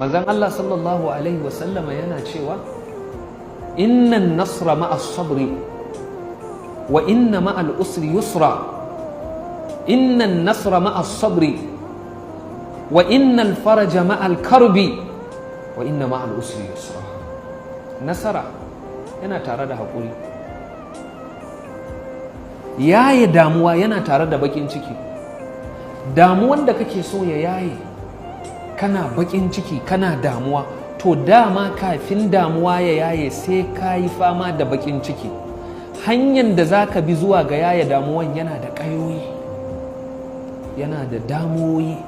manzon Allah sallallahu alaihi wasallama yana cewa innan nasra ma'as sabri wa inna ma'al usri yusra, innan nasra ma'as sabri wa innal faraja ma'al karbi wa inna ma'al usri yusra. Nasara yana tare da haƙuri, yaye damuwa yana tare da baƙin ciki. Damuwan da kake so ya yaye, kana baƙin ciki, kana damuwa, to dama kafin damuwa ya yaye sai ka yi fama da baƙin ciki. Hanyar da za ka bi zuwa ga yaye damuwan yana da ƙayoyi, yana da damuwoyi,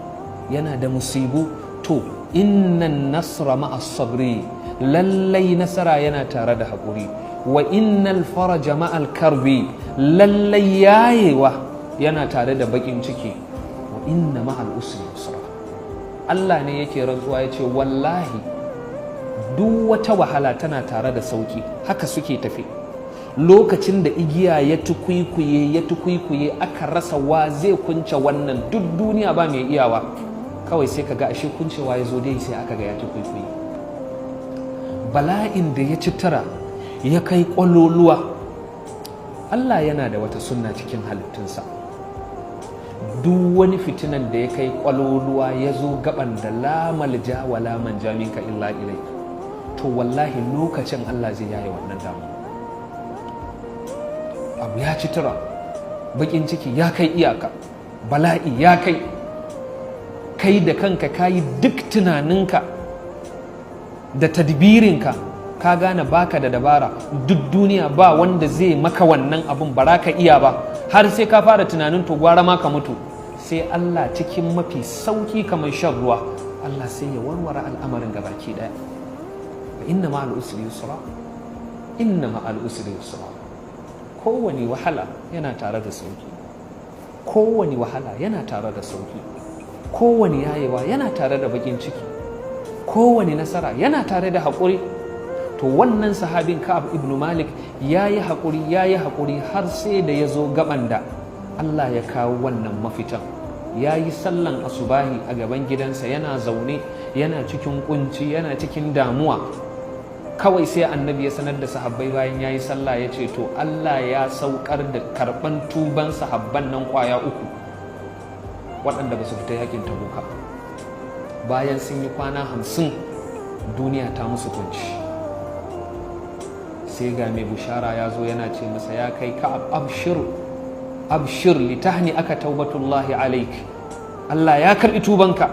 yana da musibu. To innan nasra ma'as sabri, lallai nasara yana tare da haƙuri. Wa innal faraja ma'al karbi, lallai yayewa yana tare da baƙin ciki. Wa inna ma'al usri yusra. Allah ne yake rantsuwa ya ce wallahi duk wata wahala tana tare da sauki. Haka suke tafi. Lokacin da igiya ya tukwikuye aka rasa wa zai kunce wannan, duk duniya ba mai iyawa, kawai sai ka ga ashe kuncewa ya zo dai sai aka ga ya tukwikuye. Bala'in da ya ci tara ya kai ƙwaloluwa, Allah yana da wata sunna cikin halittunsa. Duk wani fitinan da ya kai ƙwaloluwa ya zo gaban da la malja wa la manja minka illa ilai, to wallahi lokacin Allah zai yaye wannan damu. Abu ya ci tura, bakin ciki ya kai iyaka, bala'i ya kai da kanka kayi duk tunaninka da tadbirinka, ka gane baka da dabara, duk duniya ba wanda zai maka wannan abun, ba ka iya ba, har sai ka fara tunanin to gwara ma ka mutu. Sai Allah cikin mafi sauki kamar shan ruwa, Allah sai ya warware al'amarin gabaki daya. Inna ma'al usri yusra, inna ma'al usri yusra. Kowani wahala yana tare da sauki, kowani wahala yana tare da sauki, kowani yayewa yana tare da bakin ciki, kowani nasara yana tare da haƙuri. To wannan sahabin Ka'ab ibn Malik yayi haƙuri har sai da ya zo gaban da Allah ya kawo wannan mafitan. Yayi sallan asubahi a gaban gidansa, yana zaune, yana cikin kunci, yana cikin damuwa. Kawai sai annabi ya sanar da sahabbai bayan yayi sallah, ya ce to Allah ya saukar da karban tuban sahabban nan kwaya 3 waɗanda ba su fita yakin Tabuka. Bayan sun yi kwana 50 duniya ta musu kunci, sai ga mai bushara ya zo yana ce masa, ya kai Ka'ab, abshir litahni aka taubatullahi alaik, Allah ya karɓi tubanka.